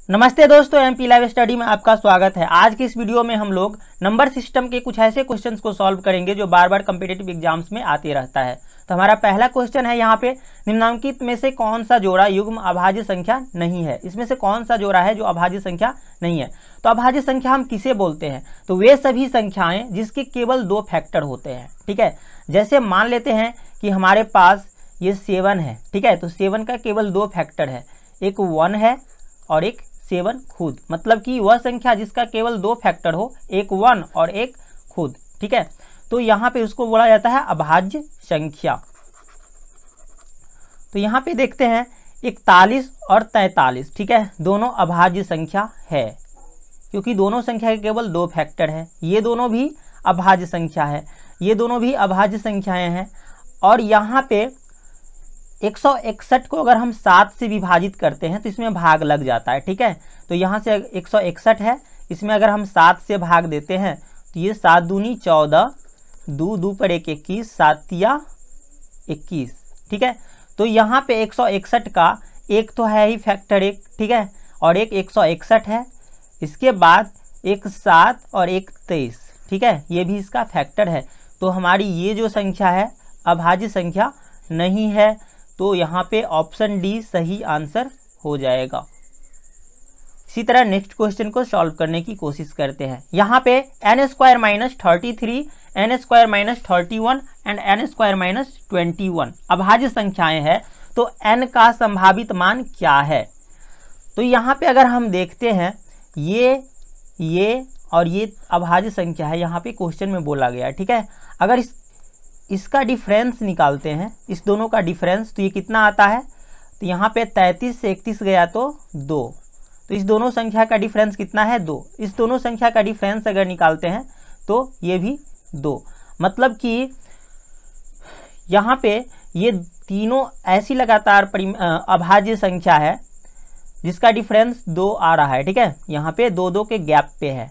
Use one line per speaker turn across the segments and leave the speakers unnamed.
नमस्ते दोस्तों, MP live study में आपका स्वागत है। आज की इस वीडियो में हम लोग नंबर सिस्टम के कुछ ऐसे क्वेश्चंस को सॉल्व करेंगे जो बार बार कॉम्पिटिटिव एग्जाम्स में आते रहता है। तो हमारा पहला क्वेश्चन है यहाँ पे, निम्नलिखित में से कौन सा जोड़ा युग्म अभाज्य संख्या नहीं है। इसमें से कौन सा जोड़ा है जो अभाज्य संख्या नहीं है। तो अभाज्य संख्या हम किसे बोलते हैं, तो वे सभी संख्याएं जिसके केवल 2 फैक्टर होते हैं। ठीक है, जैसे मान लेते हैं कि हमारे पास ये 7 है। ठीक है, तो 7 का केवल 2 फैक्टर है, एक 1 है और एक 7 खुद, मतलब कि वह संख्या जिसका केवल 2 फैक्टर हो, एक 1 और एक खुद। ठीक है, तो यहाँ पे उसको बोला जाता है अभाज्य संख्या। तो यहाँ पे देखते हैं 41 और 43, ठीक है, दोनों अभाज्य संख्या है क्योंकि दोनों संख्या के केवल 2 फैक्टर है। ये दोनों भी अभाज्य संख्या है, ये दोनों भी अभाज्य संख्याएं हैं। और यहाँ पे 161 को अगर हम 7 से विभाजित करते हैं तो इसमें भाग लग जाता है। ठीक है, तो यहाँ से 161 है, इसमें अगर हम 7 से भाग देते हैं तो ये 7 दूनी 14, 2 पर 1 21, 7 तिया 21। ठीक है, तो यहाँ पे 161 का एक तो है ही फैक्टर एक, ठीक है, और एक 161 है। इसके बाद एक 7 और एक 23, ठीक है, ये भी इसका फैक्टर है। तो हमारी ये जो संख्या है अभाज्य संख्या नहीं है। तो यहाँ पे ऑप्शन डी सही आंसर हो जाएगा। इसी तरह नेक्स्ट क्वेश्चन को सॉल्व करने की कोशिश करते हैं। यहाँ पे n² - 33, n² - 31 एंड n² - 21 अभाज्य संख्याएं हैं। तो n का संभावित मान क्या है। तो यहाँ पे अगर हम देखते हैं ये और ये अभाज्य संख्या है, यहाँ पे क्वेश्चन में बोला गया है। ठीक है, अगर इसका डिफरेंस निकालते हैं, इस दोनों का डिफरेंस, तो ये कितना आता है। तो यहाँ पे 33 से 31 गया तो 2, तो इस दोनों संख्या का डिफरेंस कितना है 2। इस दोनों संख्या का डिफरेंस अगर निकालते हैं तो ये भी 2, मतलब कि यहाँ पे ये तीनों ऐसी लगातार अभाज्य संख्या है जिसका डिफरेंस 2 आ रहा है। ठीक है, यहाँ पे 2 के गैप पे है।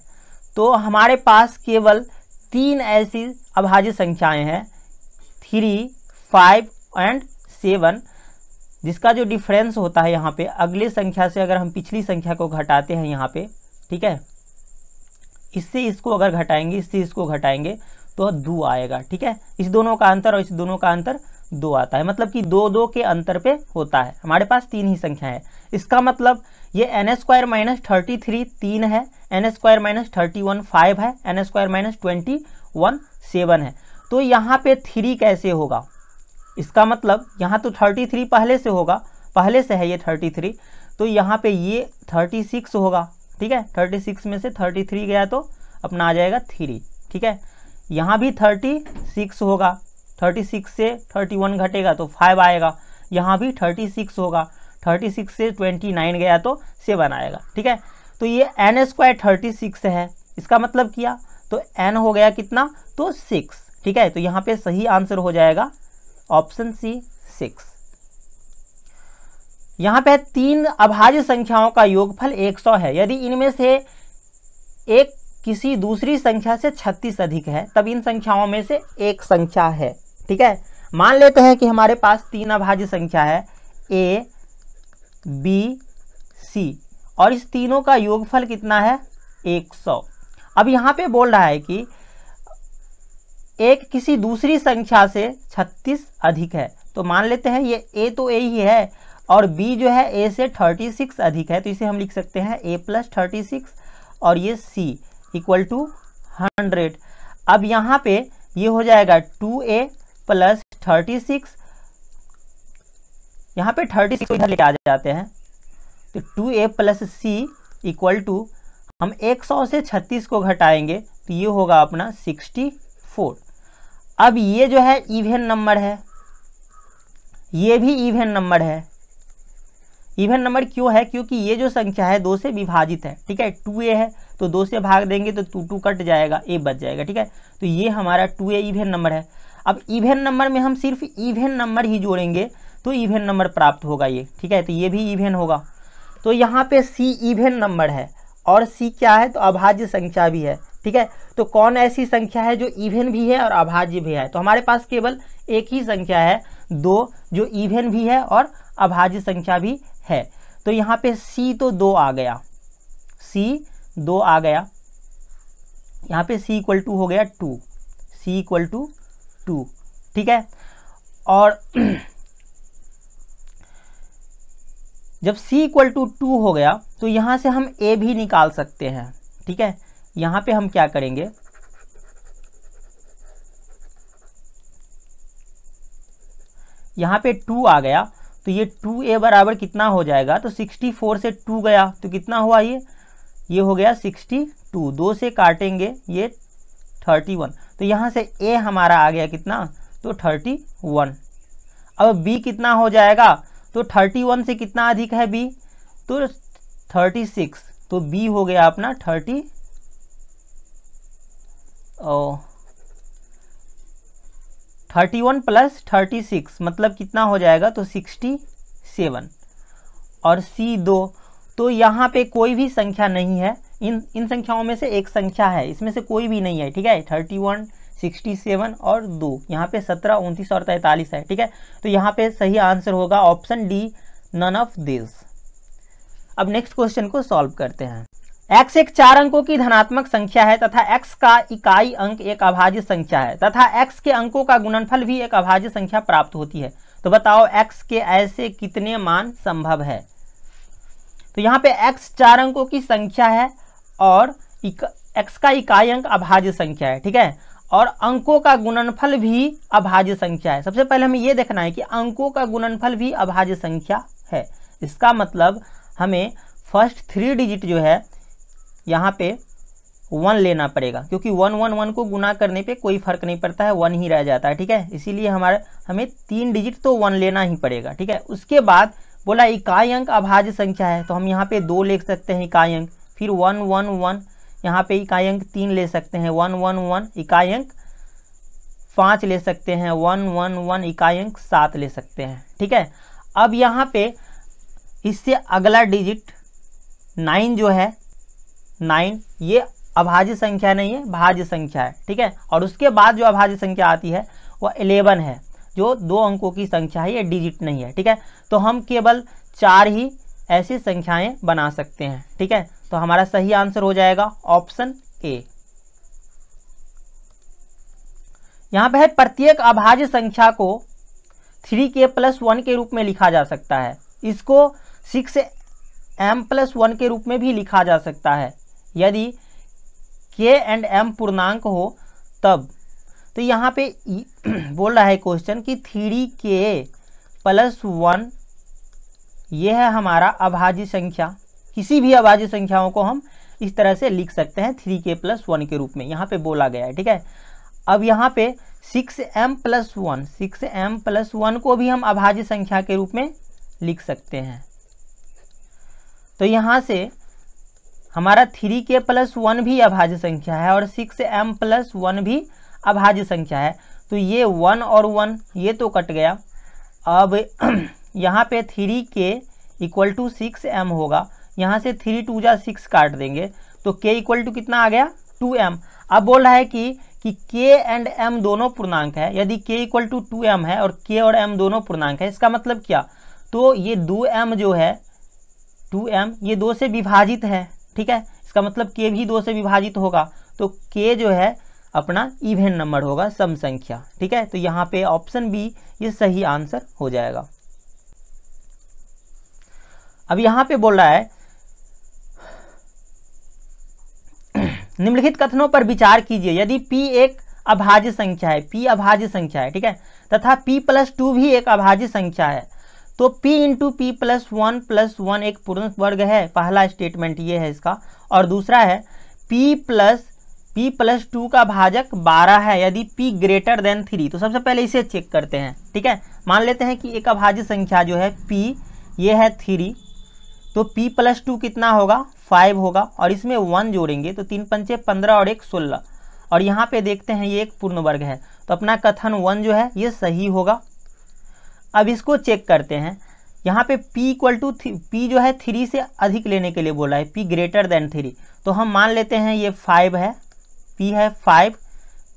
तो हमारे पास केवल 3 ऐसी अभाज्य संख्याएं हैं, 3, 5 एंड 7, जिसका जो डिफरेंस होता है यहाँ पे अगले संख्या से अगर हम पिछली संख्या को घटाते हैं यहाँ पे, ठीक है, इससे इसको अगर घटाएंगे, इससे इसको घटाएंगे तो 2 आएगा। ठीक है, इस दोनों का अंतर और इस दोनों का अंतर 2 आता है, मतलब कि 2 के अंतर पे होता है। हमारे पास 3 ही संख्या है, इसका मतलब ये n² - 33 3 है, n² - 31 5 है, n² - 21 7 है। तो यहाँ पे 3 कैसे होगा, इसका मतलब यहाँ तो 33 पहले से होगा, पहले से है ये 33, तो यहाँ पे ये 36 होगा। ठीक है, 36 में से 33 गया तो अपना आ जाएगा 3। ठीक है, यहाँ भी 36 होगा, 36 से 31 घटेगा तो 5 आएगा, यहाँ भी 36 होगा, 36 से 29 गया तो 7 आएगा। ठीक है, तो ये n² 36 है, इसका मतलब किया तो n हो गया कितना, तो 6। ठीक है, तो यहाँ पे सही आंसर हो जाएगा ऑप्शन सी 6। यहाँ पे 3 अभाज्य संख्याओं का योगफल 100 है। यदि इनमें से एक किसी दूसरी संख्या से 36 अधिक है तब इन संख्याओं में से एक संख्या है। ठीक है, मान लेते हैं कि हमारे पास 3 अभाज्य संख्या है a, b, c और इस तीनों का योगफल कितना है 100। अब यहाँ पे बोल रहा है कि एक किसी दूसरी संख्या से 36 अधिक है, तो मान लेते हैं ये a तो a ही है और b जो है a से 36 अधिक है, तो इसे हम लिख सकते हैं a + 36 और ये c = 100। अब यहाँ पे ये हो जाएगा 2a + 36, यहाँ पे 36 को इधर लेके आ जाते हैं, तो 2a + c = हम 100 से 36 को घटाएंगे तो ये होगा अपना 64। अब ये जो है इवन नंबर है, ये भी इवन नंबर है। इवन नंबर क्यों है, क्योंकि ये जो संख्या है 2 से विभाजित है। ठीक है, 2a है तो 2 से भाग देंगे तो 2 कट जाएगा, a बच जाएगा। ठीक है, तो ये हमारा 2a इवन नंबर है। अब इवन नंबर में हम सिर्फ इवन नंबर ही जोड़ेंगे तो इवन नंबर प्राप्त होगा ये। ठीक है, तो ये भी इवन होगा। तो यहाँ पे c इवन नंबर है और c क्या है, तो अभाज्य संख्या भी है। ठीक है, तो कौन ऐसी संख्या है जो इवन भी है और अभाज्य भी है, तो हमारे पास केवल एक ही संख्या है 2 जो इवन भी है और अभाज्य संख्या भी है। तो यहाँ पे C तो 2 आ गया, C 2 आ गया, यहाँ पे C इक्वल टू हो गया 2, C इक्वल टू 2, ठीक है। और जब C इक्वल टू 2 हो गया तो यहाँ से हम A भी निकाल सकते हैं, ठीक है। यहाँ पे हम क्या करेंगे, यहाँ पे 2 आ गया तो ये 2A बराबर कितना हो जाएगा, तो 64 से 2 गया तो कितना हुआ, ये हो गया 62, 2 से काटेंगे ये 31, तो यहाँ से A हमारा आ गया कितना, तो 31। अब B कितना हो जाएगा, तो 31 से कितना अधिक है B, तो 36, तो B हो गया अपना 31 प्लस 36 मतलब कितना हो जाएगा, तो 67। और C 2, तो यहाँ पे कोई भी संख्या नहीं है, इन संख्याओं में से एक संख्या है, इसमें से कोई भी नहीं है, ठीक है। 31, 67 और 2, यहाँ पे 17, 29 और 43 है, ठीक है। तो यहाँ पे सही आंसर होगा option D, none of this. अब नेक्स्ट क्वेश्चन को सॉल्व करते हैं। x एक 4 अंकों की धनात्मक संख्या है तथा x का इकाई अंक एक अभाज्य संख्या है तथा x के अंकों का गुणनफल भी एक अभाज्य संख्या प्राप्त होती है, तो बताओ x के ऐसे कितने मान संभव है। तो यहाँ पे x 4 अंकों की संख्या है और x का इकाई अंक अभाज्य संख्या है, ठीक है, और अंकों का गुणनफल भी अभाज्य संख्या है। सबसे पहले हमें यह देखना है कि अंकों का गुणनफल भी अभाज्य संख्या है। इसका मतलब हमें फर्स्ट 3 डिजिट जो है यहाँ पे 1 लेना पड़ेगा, क्योंकि 1 1 1 को गुना करने पे कोई फर्क नहीं पड़ता है, 1 ही रह जाता है, ठीक है। इसीलिए हमें 3 डिजिट तो 1 लेना ही पड़ेगा, ठीक है। उसके बाद बोला इकाई अंक अभाज्य संख्या है, तो हम यहाँ पे 2 ले सकते हैं इकाई अंक, फिर 1 1 1, यहाँ पे इकाई अंक 3 ले सकते हैं, 1 1 1, इकाई अंक 5 ले सकते हैं, 1 1 1, इकाई अंक 7 ले सकते हैं, ठीक है। अब यहाँ पे इससे अगला डिजिट 9 जो है, 9 ये अभाज्य संख्या नहीं है, भाज्य संख्या है, ठीक है। और उसके बाद जो अभाज्य संख्या आती है वो 11 है, जो 2 अंकों की संख्या है, ये डिजिट नहीं है, ठीक है। तो हम केवल 4 ही ऐसी संख्याएं बना सकते हैं, ठीक है। तो हमारा सही आंसर हो जाएगा ऑप्शन ए। यहाँ पे है प्रत्येक अभाज्य संख्या को 3k+1 के रूप में लिखा जा सकता है, इसको 6m+1 के रूप में भी लिखा जा सकता है यदि k एंड m पूर्णांक हो तब। तो यहाँ पे बोल रहा है क्वेश्चन कि 3k+1 ये है हमारा अभाज्य संख्या। किसी भी अभाज्य संख्याओं को हम इस तरह से लिख सकते हैं 3k+1 के रूप में, यहाँ पे बोला गया है, ठीक है। अब यहाँ पे 6m+1 को भी हम अभाज्य संख्या के रूप में लिख सकते हैं। तो यहाँ से हमारा 3k+1 भी अभाज्य संख्या है और 6m+1 भी अभाज्य संख्या है, तो ये 1 और 1 ये तो कट गया। अब यहाँ पे 3k = 6m होगा, यहाँ से 3 2 जा 6 काट देंगे तो k = कितना आ गया, 2m। अब बोल रहा है कि k एंड m दोनों पूर्णांक है, यदि k = 2m है और k और m दोनों पूर्णांक है, इसका मतलब क्या, तो ये 2m जो है 2m ये 2 से विभाजित है, ठीक है। इसका मतलब k भी 2 से विभाजित होगा, तो k जो है अपना इवन नंबर होगा, सम संख्या, ठीक है। तो यहाँ पे ऑप्शन बी ये सही आंसर हो जाएगा। अब यहाँ पे बोल रहा है निम्नलिखित कथनों पर विचार कीजिए, यदि p एक अभाज्य संख्या है, p अभाज्य संख्या है, ठीक है, तथा p+2 भी एक अभाज्य संख्या है, तो p × p+1 एक पूर्ण वर्ग है। पहला स्टेटमेंट ये है इसका, और दूसरा है p+2 का भाजक 12 है यदि p > 3। तो सबसे पहले इसे चेक करते हैं, ठीक है। मान लेते हैं कि एक अभाज्य संख्या जो है p ये है 3, तो p+2 कितना होगा, 5 होगा, और इसमें 1 जोड़ेंगे तो 3 पंचे 15 और 1 16, और यहाँ पे देखते हैं ये एक पूर्ण वर्ग है, तो अपना कथन 1 जो है ये सही होगा। अब इसको चेक करते हैं, यहाँ पे p जो है 3 से अधिक लेने के लिए बोला है, p > 3, तो हम मान लेते हैं ये 5 है, p है 5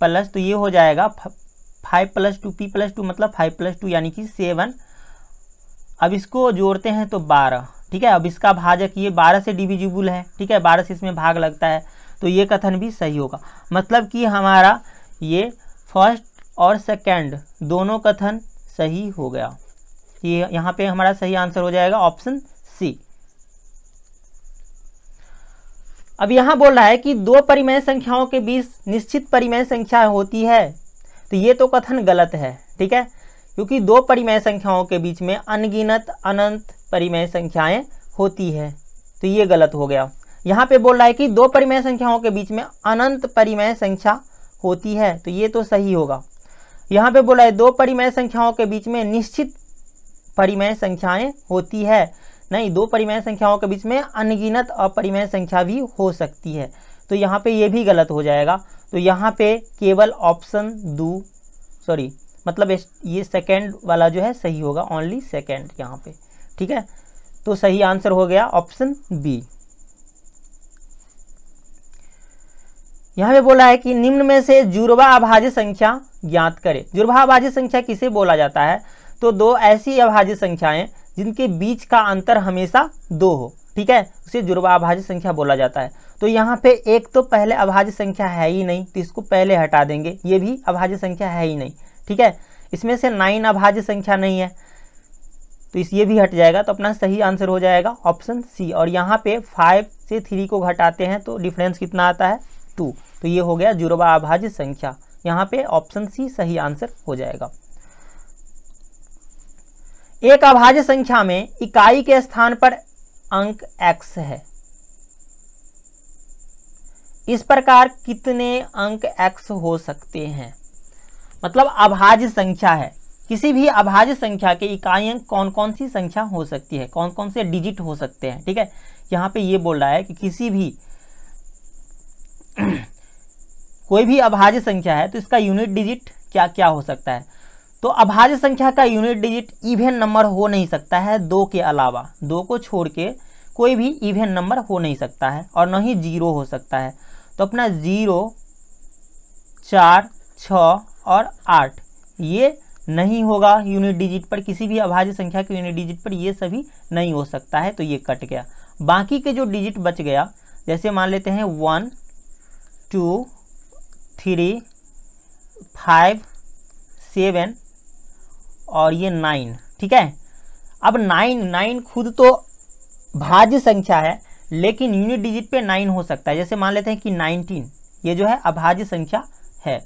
प्लस, तो ये हो जाएगा 5 + 2 p+2 मतलब 5 + 2 यानी कि 7। अब इसको जोड़ते हैं तो 12, ठीक है। अब इसका भाजक ये 12 से डिविजिबल है, ठीक है, 12 से इसमें भाग लगता है, तो ये कथन भी सही होगा। मतलब कि हमारा ये फर्स्ट और सेकंड दोनों कथन सही हो गया। ये यहाँ पे हमारा सही आंसर हो जाएगा ऑप्शन सी। अब यहाँ बोल रहा है कि दो परिमेय संख्याओं के बीच निश्चित परिमेय संख्या होती है, तो ये तो कथन गलत है, ठीक है, क्योंकि दो परिमेय संख्याओं के बीच में अनगिनत अनंत परिमेय संख्याएं होती है, तो ये गलत हो गया। यहाँ पे बोल रहा है कि दो परिमेय संख्याओं के बीच में अनंत परिमेय संख्या होती है, तो ये तो सही होगा। यहाँ पे बोला है दो परिमेय संख्याओं के बीच में निश्चित परिमेय संख्याएं होती है, नहीं, दो परिमेय संख्याओं के बीच में अनगिनत अपरिमेय संख्या भी हो सकती है, तो यहाँ पे ये भी गलत हो जाएगा। तो यहाँ पे केवल ऑप्शन मतलब ये सेकंड वाला जो है सही होगा, ओनली सेकंड यहाँ पे, ठीक है। तो सही आंसर हो गया ऑप्शन बी। यहाँ पे बोला है कि निम्न में से जुड़वा अभाज्य संख्या ज्ञात करें। जुड़वा अभाज्य संख्या किसे बोला जाता है? तो दो ऐसी अभाज्य संख्याएं जिनके बीच का अंतर हमेशा 2 हो, ठीक है, उसे जुड़वा अभाज्य संख्या बोला जाता है। तो यहाँ पे एक तो पहले अभाज्य संख्या है ही नहीं, तो इसको पहले हटा देंगे, ये भी अभाज्य संख्या है ही नहीं, ठीक है। इसमें से 9 अभाज्य संख्या नहीं है, तो ये भी हट जाएगा, तो अपना सही आंसर हो जाएगा ऑप्शन सी। और यहाँ पे 5 से 3 को घटाते हैं तो डिफरेंस कितना आता है? 2, तो ये हो गया जुड़वा अभाज्य संख्या। यहाँ पे ऑप्शन सी सही आंसर हो जाएगा। एक अभाज्य संख्या में इकाई के स्थान पर अंक x है, इस प्रकार कितने अंक x हो सकते हैं? मतलब अभाज्य संख्या है, किसी भी अभाज्य संख्या के इकाई अंक कौन कौन सी संख्या हो सकती है, कौन कौन से डिजिट हो सकते हैं, ठीक है। यहाँ पे ये बोल रहा है कि किसी भी कोई भी अभाज्य संख्या है तो इसका यूनिट डिजिट क्या क्या हो सकता है। तो अभाज्य संख्या का यूनिट डिजिट इवन नंबर हो नहीं सकता है 2 के अलावा, 2 को छोड़ के कोई भी इवन नंबर हो नहीं सकता है, और न ही 0 हो सकता है। तो अपना 0, 4, 6 और 8 ये नहीं होगा यूनिट डिजिट पर, किसी भी अभाज्य संख्या के यूनिट डिजिट पर ये सभी नहीं हो सकता है, तो ये कट गया। बाकी के जो डिजिट बच गया, जैसे मान लेते हैं 1, 2, 3, 5, 7 और ये 9, ठीक है। अब 9 खुद तो भाज्य संख्या है, लेकिन यूनिट डिजिट पे 9 हो सकता है। जैसे मान लेते हैं कि 19 ये जो है अभाज्य संख्या है,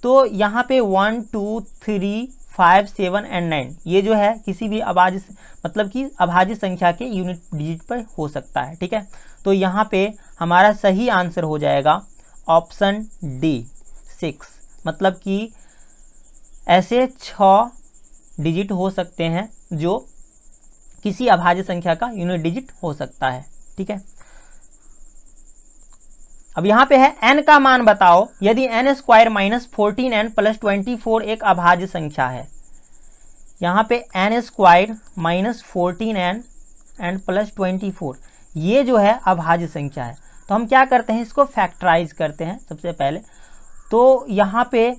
तो यहाँ पे 1, 2, 3, 5, 7 एंड 9 ये जो है किसी भी अभाज्य मतलब कि अभाज्य संख्या के यूनिट डिजिट पर हो सकता है, ठीक है। तो यहाँ पे हमारा सही आंसर हो जाएगा ऑप्शन डी 6, मतलब कि ऐसे 6 डिजिट हो सकते हैं जो किसी अभाज्य संख्या का यूनिट डिजिट हो सकता है, ठीक है। अब यहाँ पे है n का मान बताओ यदि n² - 14n + 24 एक अभाज्य संख्या है। यहाँ पे n² - 14n एंड +24 ये जो है अभाज्य संख्या है, तो हम क्या करते हैं, इसको फैक्टराइज करते हैं सबसे पहले। तो यहाँ पे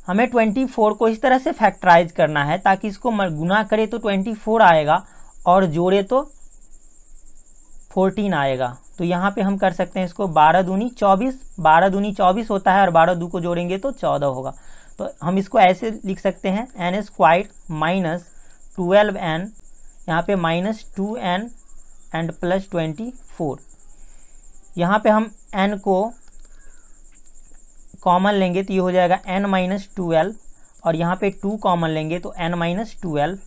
हमें 24 को इस तरह से फैक्टराइज करना है ताकि इसको गुना करे तो 24 आएगा और जोड़े तो 14 आएगा। तो यहाँ पे हम कर सकते हैं इसको 12 दूनी 24, 12 दूनी 24 होता है और 12 दू को जोड़ेंगे तो 14 होगा। तो हम इसको ऐसे लिख सकते हैं n² - 12n, यहाँ पे -2n एंड +24। यहाँ पे हम n को कॉमन लेंगे तो ये हो जाएगा n - 12 और यहाँ पे 2 कॉमन लेंगे तो n - 12,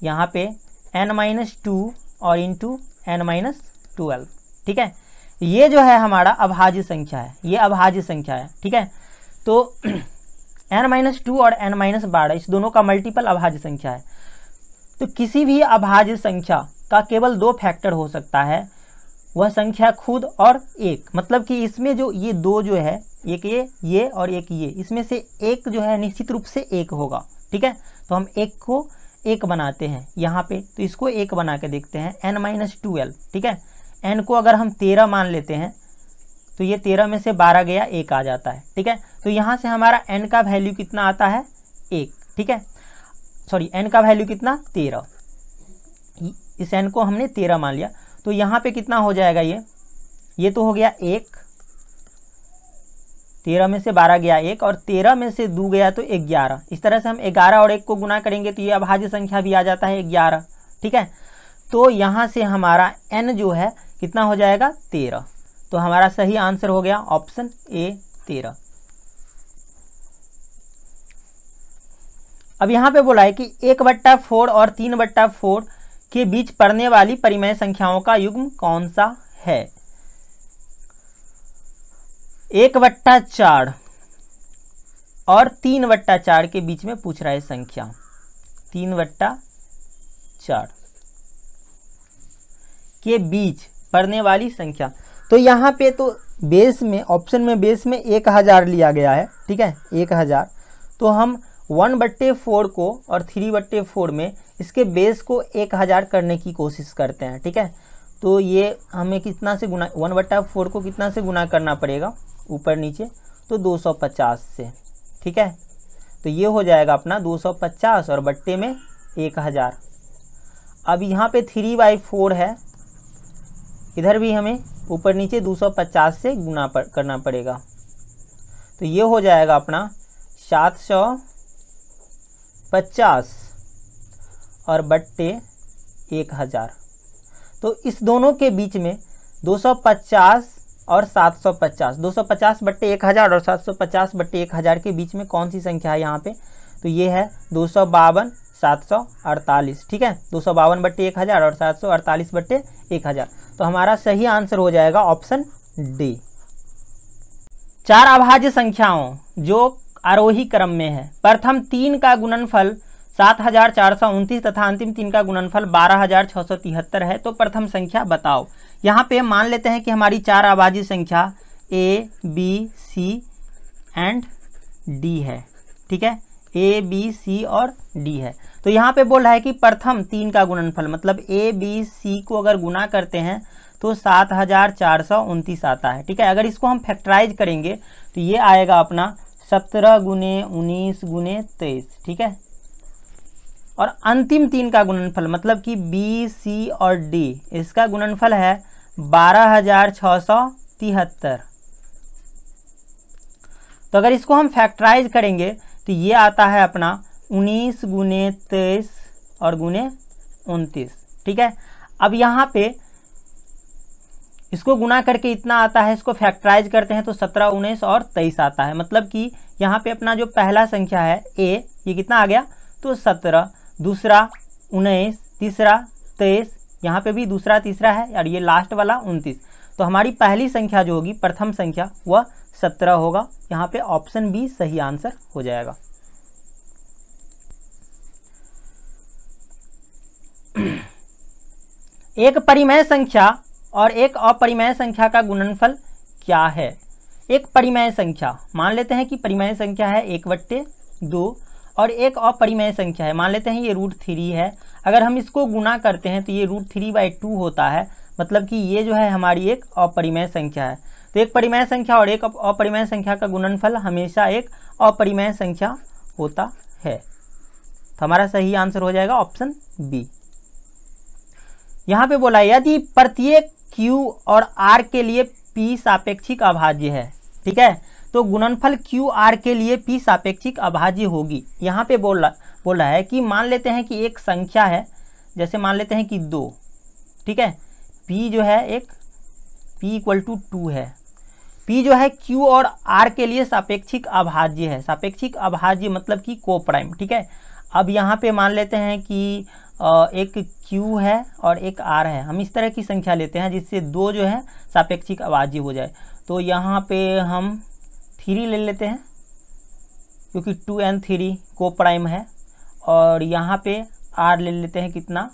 यहाँ पे n - 2 और इंटू n - 12, ठीक है। ये जो है हमारा अभाज्य संख्या है, ये अभाज्य संख्या है, ठीक है। तो n - 2 और n - 12 इस दोनों का मल्टीपल अभाज्य संख्या है। तो किसी भी अभाज्य संख्या का केवल 2 फैक्टर हो सकता है, वह संख्या खुद और एक, मतलब कि इसमें जो ये 2 जो है, एक ये और एक ये, इसमें से एक जो है निश्चित रूप से 1 होगा, ठीक है। तो हम एक को 1 बनाते हैं यहाँ पे, तो इसको 1 बना के देखते हैं n - 12, ठीक है। n को अगर हम 13 मान लेते हैं तो ये 13 में से 12 गया 1 आ जाता है, ठीक है। तो यहाँ से हमारा n का वैल्यू कितना आता है 1, ठीक है। सॉरी n का वैल्यू कितना 13, इस n को हमने 13 मान लिया, तो यहाँ पे कितना हो जाएगा, ये तो हो गया 1, 13 में से 12 गया 1 और 13 में से 2 गया तो 11। इस तरह से हम 11 और 1 को गुना करेंगे तो ये अभाज्य संख्या भी आ जाता है 11। ठीक है, तो यहाँ से हमारा n जो है कितना हो जाएगा, 13। तो हमारा सही आंसर हो गया ऑप्शन ए 13। अब यहाँ पे बोला है कि 1/4 और 3/4 के बीच पड़ने वाली परिमेय संख्याओं का युग्म कौन सा है। 1/4 और 3/4 के बीच में पूछ रहा है संख्या, 3/4 के बीच पड़ने वाली संख्या। तो यहाँ पे तो बेस में, ऑप्शन में बेस में 1000 लिया गया है। ठीक है, 1000, तो हम 1/4 को और 3/4 में इसके बेस को 1000 करने की कोशिश करते हैं। ठीक है, तो ये हमें कितना से गुना, 1/4 को कितना से गुना करना पड़ेगा, ऊपर नीचे, तो 250 से। ठीक है, तो ये हो जाएगा अपना 250 और बट्टे में 1000। अब यहाँ पे 3/4 है, इधर भी हमें ऊपर नीचे 250 से गुना करना पड़ेगा, तो ये हो जाएगा अपना 750 और बट्टे 1000। तो इस दोनों के बीच में 250 और 750, 250 बट्टे 1000 और 750 बट्टे 1000 के बीच में कौन सी संख्या है यहाँ पे, तो ये है 252 748। ठीक है, 252 बट्टे 1000 और 748 बट्टे 1000। तो हमारा सही आंसर हो जाएगा ऑप्शन डी। 4 अभाज्य संख्याओं जो आरोही क्रम में है, प्रथम 3 का गुणनफल 7429 तथा अंतिम 3 का गुणनफल 12673 है, तो प्रथम संख्या बताओ। यहाँ पे मान लेते हैं कि हमारी 4 अभाज्य संख्या A B C and D है। ठीक है, ए बी सी और डी है। तो यहाँ पे बोल रहा है कि प्रथम 3 का गुणनफल, मतलब ए बी सी को अगर गुना करते हैं तो 7429 आता है। ठीक है, अगर इसको हम फैक्टराइज करेंगे तो ये आएगा अपना 17 गुने 19 गुने 23। ठीक है, और अंतिम 3 का गुणनफल मतलब कि बी सी और डी, इसका गुणनफल है 12673। तो अगर इसको हम फैक्टराइज करेंगे तो ये आता है अपना 19 गुने 23 और गुने 29। ठीक है, अब यहाँ पे इसको गुना करके इतना आता है, इसको फैक्टराइज करते हैं तो 17 19 और 23 आता है। मतलब कि यहाँ पे अपना जो पहला संख्या है ए, ये कितना आ गया, तो 17, दूसरा 19, तीसरा 23, यहाँ पे भी दूसरा तीसरा है और ये लास्ट वाला 29। तो हमारी पहली संख्या जो होगी, प्रथम संख्या, वह 17 होगा। यहाँ पे ऑप्शन बी सही आंसर हो जाएगा। एक परिमेय संख्या और एक अपरिमेय संख्या का गुणनफल क्या है। एक परिमेय संख्या, मान लेते हैं कि परिमेय संख्या है 1/2 और एक अपरिमेय संख्या है, मान लेते हैं ये √3 है। अगर हम इसको गुना करते हैं तो ये √3/2 होता है, मतलब कि ये जो है हमारी एक अपरिमेय संख्या है। तो एक परिमेय संख्या और एक अपरिमेय संख्या का गुणनफल हमेशा एक अपरिमेय संख्या होता है। तो हमारा सही आंसर हो जाएगा ऑप्शन बी। यहाँ पे बोला यदि प्रत्येक Q और R के लिए P सापेक्षिक अभाज्य है, ठीक है, तो गुणनफल QR के लिए P सापेक्षिक अभाज्य होगी। यहाँ पे बोला है कि मान लेते हैं कि एक संख्या है, जैसे मान लेते हैं कि 2, ठीक है, P जो है एक P = 2 है। P जो है Q और R के लिए सापेक्षिक अभाज्य है। सापेक्षिक अभाज्य मतलब कि कोप्राइम। ठीक है, अब यहाँ पे मान लेते हैं कि एक Q है और एक R है। हम इस तरह की संख्या लेते हैं जिससे 2 जो है सापेक्षिक अभाज्य हो जाए। तो यहाँ पे हम 3 ले लेते हैं क्योंकि 2 और 3 कोप्राइम है, और यहाँ पे R ले लेते हैं कितना,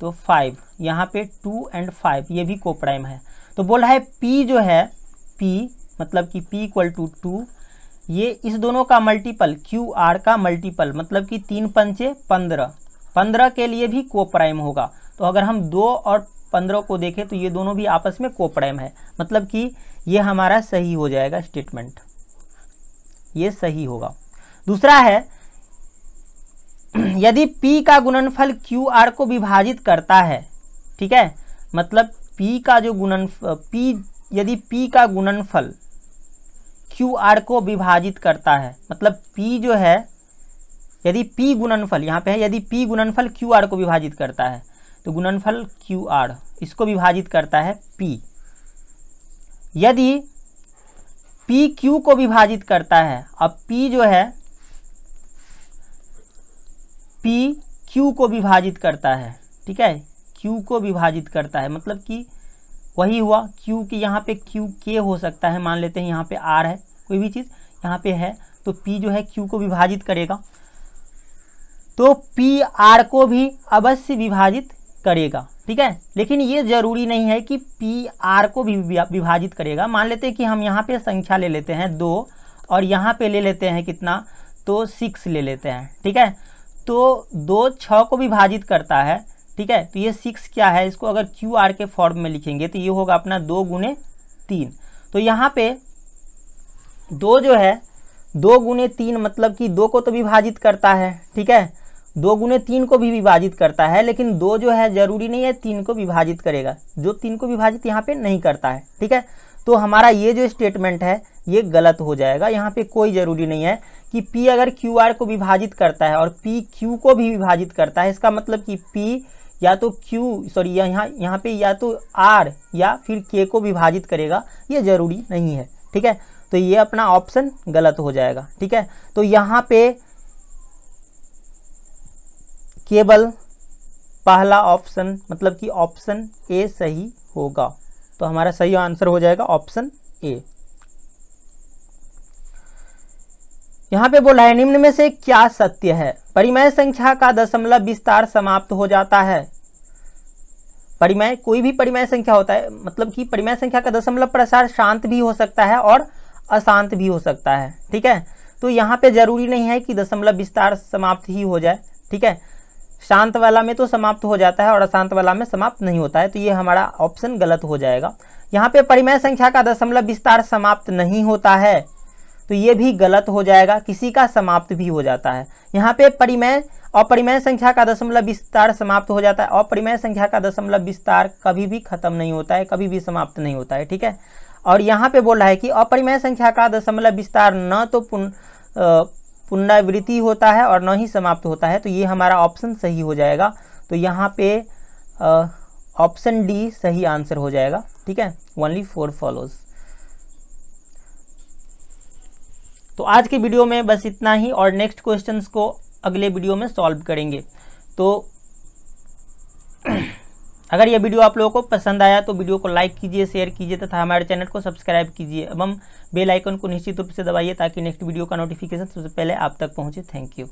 तो 5। यहाँ पे 2 और 5 ये भी कोप्राइम है। तो बोल रहा है P जो है, P मतलब कि P = 2, ये इस दोनों का मल्टीपल QR का मल्टीपल मतलब कि 3 पंचे 15, 15 के लिए भी कोप्राइम होगा। तो अगर हम 2 और 15 को देखें तो ये दोनों भी आपस में कोप्राइम है, मतलब कि ये हमारा सही हो जाएगा स्टेटमेंट, ये सही होगा। दूसरा है यदि P का गुणनफल QR को विभाजित करता है, ठीक है, मतलब p का जो यदि p का गुणनफल QR को विभाजित करता है, मतलब p जो है, यदि p गुणनफल यहाँ पे है, यदि p गुणनफल QR को विभाजित करता है तो गुणनफल QR इसको विभाजित करता है p। यदि p q को विभाजित करता है, अब p जो है p q को विभाजित करता है, ठीक है, q को विभाजित करता है, मतलब कि वही हुआ q की यहाँ पे q k हो सकता है, मान लेते हैं यहाँ पे r है, कोई भी चीज़ यहाँ पे है, तो p जो है q को विभाजित करेगा, तो p r को भी अवश्य विभाजित करेगा, ठीक है। लेकिन ये जरूरी नहीं है कि p r को भी विभाजित करेगा। मान लेते हैं कि हम यहाँ पे संख्या ले लेते हैं 2 और यहाँ पे ले लेते हैं कितना, तो 6 ले लेते हैं, ठीक है। तो 2 6 को विभाजित करता है, ठीक है, तो ये 6 क्या है, इसको अगर QR के फॉर्म में लिखेंगे तो ये होगा अपना 2 गुने 3। तो यहाँ पे 2 जो है 2 गुने 3 मतलब कि 2 को तो विभाजित करता है, ठीक है, 2 गुने 3 को भी विभाजित करता है, लेकिन 2 जो है जरूरी नहीं है 3 को विभाजित करेगा, जो 3 को विभाजित यहाँ पे नहीं करता है, ठीक है। तो हमारा ये जो स्टेटमेंट है ये गलत हो जाएगा। यहाँ पे कोई ज़रूरी नहीं है कि P अगर QR को विभाजित करता है और P Q को भी विभाजित करता है, इसका मतलब कि P या तो यहाँ पे या तो R या फिर K को विभाजित करेगा, ये ज़रूरी नहीं है, ठीक है। तो ये अपना ऑप्शन गलत हो जाएगा, ठीक है। तो यहाँ पे केवल पहला ऑप्शन मतलब कि ऑप्शन ए सही होगा, तो हमारा सही आंसर हो जाएगा ऑप्शन ए। यहाँ पे बोला है निम्न में से क्या सत्य है, परिमेय संख्या का दशमलव विस्तार समाप्त हो जाता है। परिमेय कोई भी परिमेय संख्या होता है, मतलब कि परिमेय संख्या का दशमलव प्रसार शांत भी हो सकता है और अशांत भी हो सकता है, ठीक है। तो यहाँ पे जरूरी नहीं है कि दशमलव विस्तार समाप्त ही हो जाए, ठीक है, शांत वाला में तो समाप्त हो जाता है और अशांत वाला में समाप्त नहीं होता है, तो ये हमारा ऑप्शन गलत हो जाएगा। यहाँ पे परिमेय संख्या का दशमलव विस्तार समाप्त नहीं होता है, तो ये भी गलत हो जाएगा, किसी का समाप्त भी हो जाता है। यहाँ पे परिमेय अपरिमेय संख्या का दशमलव विस्तार समाप्त हो जाता है, अपरिमेय संख्या का दशमलव विस्तार कभी भी खत्म नहीं होता है, कभी भी समाप्त नहीं होता है, ठीक है। और यहाँ पे बोल रहा है कि अपरिमेय संख्या का दशमलव विस्तार न तो पुनरावृत्ति होता है और न ही समाप्त होता है, तो ये हमारा ऑप्शन सही हो जाएगा। तो यहाँ पे ऑप्शन डी सही आंसर हो जाएगा, ठीक है, ओनली 4 फॉलोज। तो आज के वीडियो में बस इतना ही और नेक्स्ट क्वेश्चंस को अगले वीडियो में सॉल्व करेंगे। तो अगर यह वीडियो आप लोगों को पसंद आया तो वीडियो को लाइक कीजिए, शेयर कीजिए तथा हमारे चैनल को सब्सक्राइब कीजिए एवं बेल आइकन को निश्चित रूप से दबाइए ताकि नेक्स्ट वीडियो का नोटिफिकेशन सबसे पहले आप तक पहुंचे। Thank you.